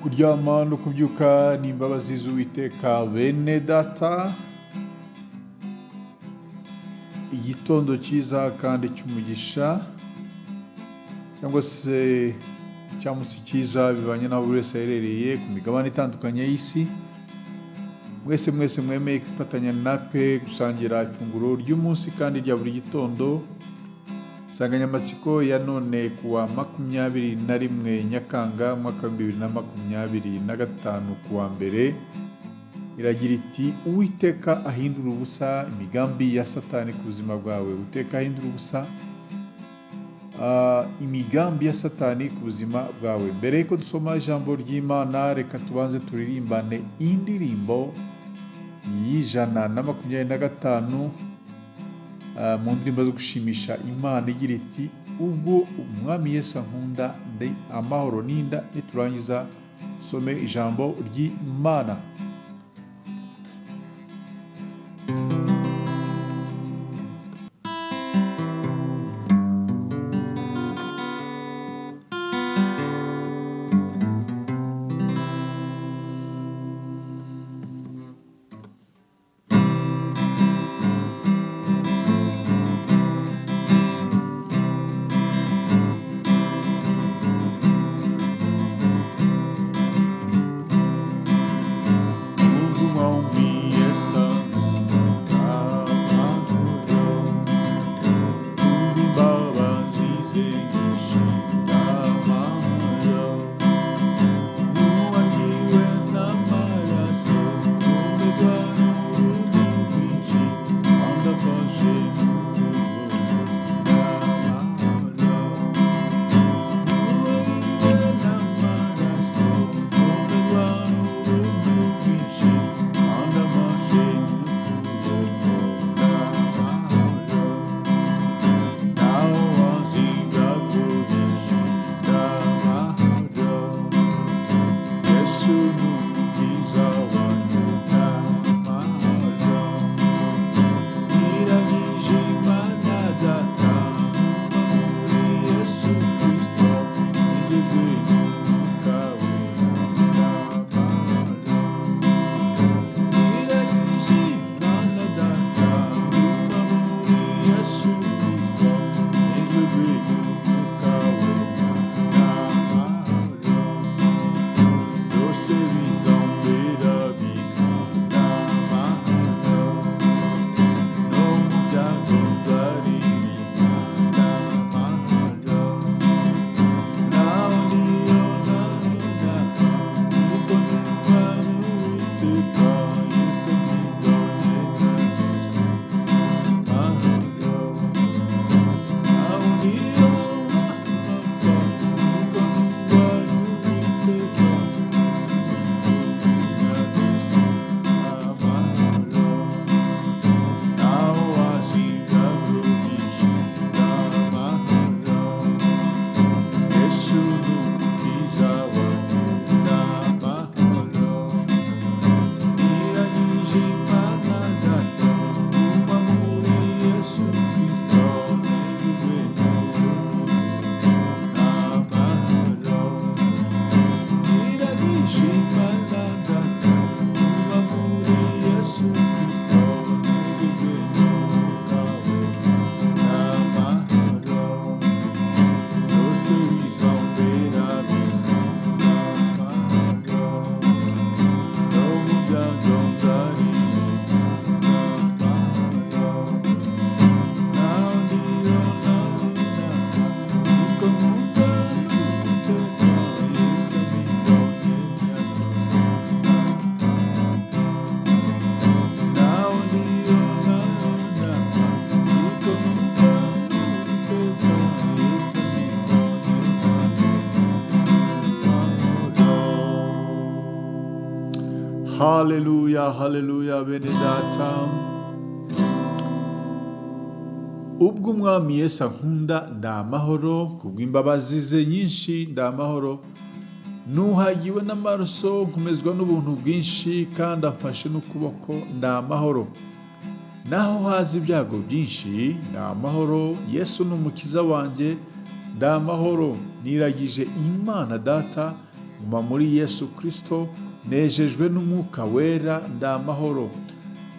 Kuryama no kubyuka ni imbabazi z'Uwiteka bene data. Igitondo cyiza kandi cy'umugisha, cyangwa se icyamunsi cyiza bibanye n'aho buri wese aherereye ku migabane itandukanye y'isi. Mwese mwemeye kwifatanya natwe gusangira ifunguro ry'umunsi kandi rya buri gitondo. Insanganyamatsiko ya none kuwa 21 Nyakanga umwaka wa 2025 kuwa mbere iragira iti Uwiteka ahindura ubusa imigambi ya Satani ku buzima bwawe. Uwiteka ahindura ubusa imigambi ya Satani ku buzima bwawe. Mbere yuko dusoma ijambo ry'Imana, reka tubanze turirimbane indirimbo y'125 mu ndirimbo zo gushimisha Imana igira iti ubwo umwami Yesu ankunda ndi amahoro. Niturangiza some ijambo ry'Imana. Haleluya, haleluya bene data. Ubwo umwami Yesu ankunda ndamahoro, kubw'imbabazi ze nyinshi ndamahoro. Nuhagiwe n'amaraso, nkomezwa n'ubuntu bwinshi, kandi amfashe n'ukuboko ndamahoro. Naho haza ibyago byinshi ndamahoro. Yesu ni umukiza wanjye ndamahoro. Niragije Imana Data nguma muri Yesu Kristo, nejejwe n'umwuka wera, ndamahoro.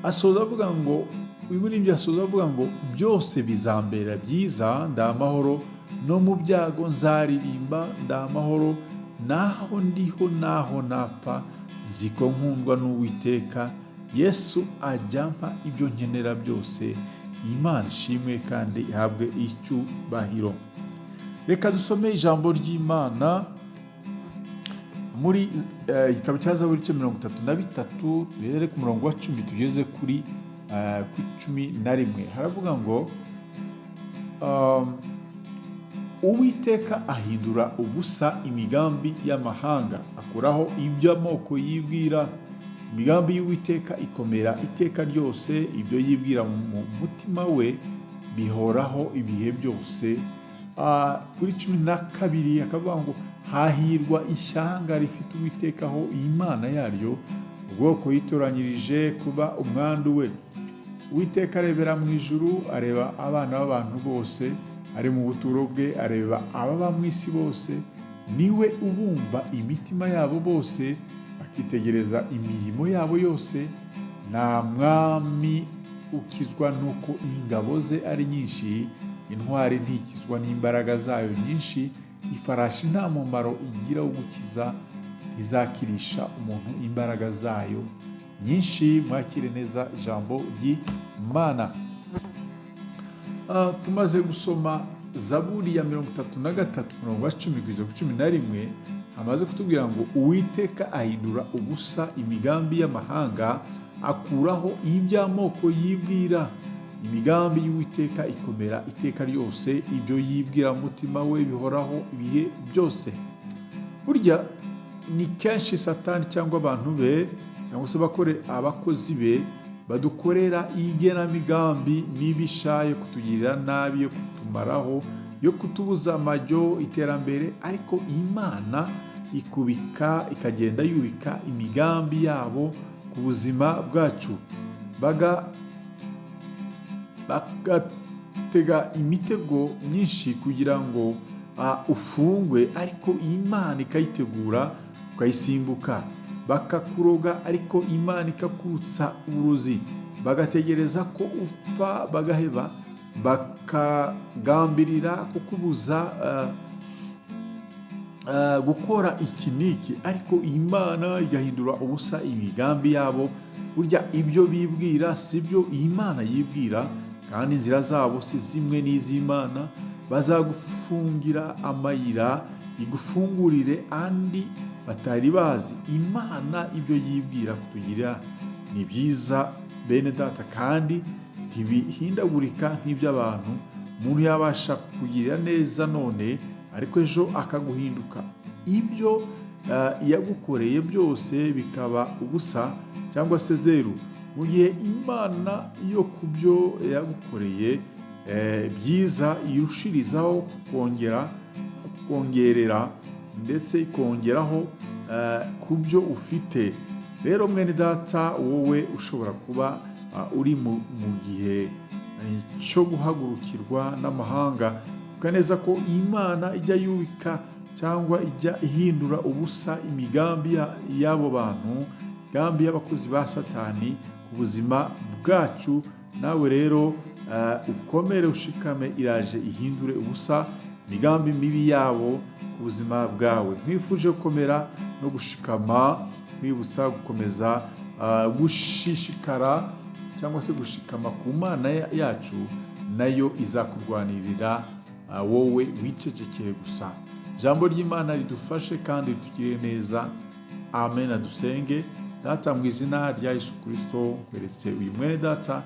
Asoza avuga ngo, umuririmbyi asoza avuga ngo byose bizambera byiza, ndamahoro, no mu byago nzaririmba, ndamahoro, naho ndiho naho napfa, ziko nkundwa n'Uwiteka, Yesu ajya ampa ibyo nkenera byose. Imana ishimwe kandi ihabwe icyubahiro. Reka dusome ijambo ry'Imana muri igitabo cya Zaburi 33, duhere ku murongo wa 10 tugeze kuri 11. Haravuga ngo Uwiteka ahindura ubusa imigambi y'amahanga, akuraho ibyo amoko yibwira. Imigambi y'Uwiteka ikomera iteka ryose, ibyo yibwira mu mutima we bihoraho ibihe byose. Kuri 12 akavuga ngo hahirwa ishyanga rifite Uwiteka aho Imana yaryo, ubwoko yitoranyirije kuba umwandu we. Uwiteka arebera mu ijuru, areba abana b'abantu bose, ari mu buturo bwe, areba ababa mu isi bose. Niwe ubumba imitima yabo bose, akitegereza imirimo yabo yose. Nta mwami ukizwa nuko ingabo ze ari nyinshi, intwari ntikizwa n'imbaraga zayo nyinshi. Ifarashi nta mumaro igira wo gukiza, izakirisha umuntu imbaraga zayo nyinshi. Mwakire neza ijambo ry'Imana. Tumaze gusoma Zaburi ya 33 umurongo wa 10 kugeza ku 11, hamaze kutubwira ngo Uwiteka ahindura ubusa imigambi y'amahanga, akuraho iby'amoko yibwira. Imigambi y'Uwiteka ikomera iteka ryose, ibyo yibwira mutima we bihoraho ibihe byose. Burya ni kenshi Satani cyangwa abantu be cyangwa se abakozi be badukorera igenamigambi mibisha yo kutugirira nabi, yo kutumaraho, yo kutubuza amajyo, iterambere, ariko Imana ikagenda yubika imigambi yabo ku buzima bwacu. Bagatega imitego myinshi kugira ngo ufungwe, ariko Imana ikayitegura ukayisimbuka. Bakakuroga ariko Imana ikakurutsa uburozi. Bagategereza ko upfa bagaheba, bakagambirira kukubuza gukora iki n'iki, ariko Imana igahindura ubusa imigambi yabo. Burya ibyo bibwira si byo Imana yibwira, kandi inzira zabo si zimwe n'iz'Imana. Bazagufungira amayira, igufungurire andi batari bazi. Imana ibyo yibwira kutugira ni byiza bene data, kandi ntibihindagurika nk'iby'abantu. Umuntu yabasha kukugirira neza none, ariko ejo akaguhinduka. Ibyo yagukoreye byose bikaba ubusa cyangwa se zeru, mu gihe Imana yo ku byo yagukoreye byiza irushirizaho kukongerera ndetse ikongeraho ku byo ufite. Rero mwene data, wowe ushobora kuba uri mu gihe cyo guhagurukirwa n'amahanga, ukaneza ko Imana ijya yubika cyangwa ijya ihindura ubusa imigambi y'abo bantu, imigambi y'abakozi ba Satani ku buzima bwacu. Nawe rero ukomere ushikame, iraje ihindure ubusa imigambi mibi yabo ku buzima bwawe. Nkwifuje gukomera no gushikama, kwibutsa gukomeza gushishikara cyangwa se gushikama ku Mana yacu, nayo izakurwanirira, wowe wicecekere gusa. Ijambo ry'Imana ridufashe kandi ritugirire neza. Amen. Dusenge. Data, mu izina rya Yesu Kristo, nkweretse uyu mwene data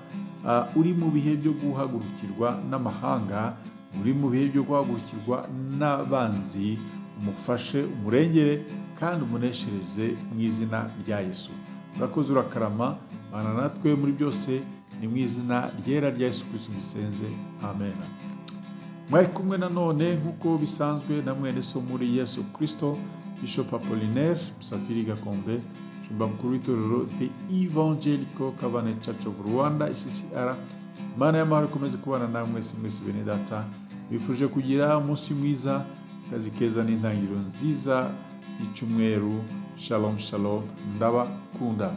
uri mu bihe byo guhagurukirwa n'amahanga, uri mu bihe byo guhagurukirwa n'abanzi. Umufashe, umurengere kandi umuneshereze mu izina rya Yesu. Urakoze, urakarama, bana natwe muri byose, ni mu izina ryera rya Yesu Kristo bisenze. Amen. Mwari kumwe nanone nk'uko bisanzwe na mwene so muri Yesu Kristo, Bishop Apollinaire Musafiri Gakombe, Shumba mukuru w'itorero The Evangelical Covenant Church of Rwanda ICCR. Imana y'amahoro ikomeze kubana namwe mwese bene data. Bifuje kugira umunsi mwiza, akazi keza n'intangiriro nziza y'icyumweru. Shalom shalom, ndabakunda.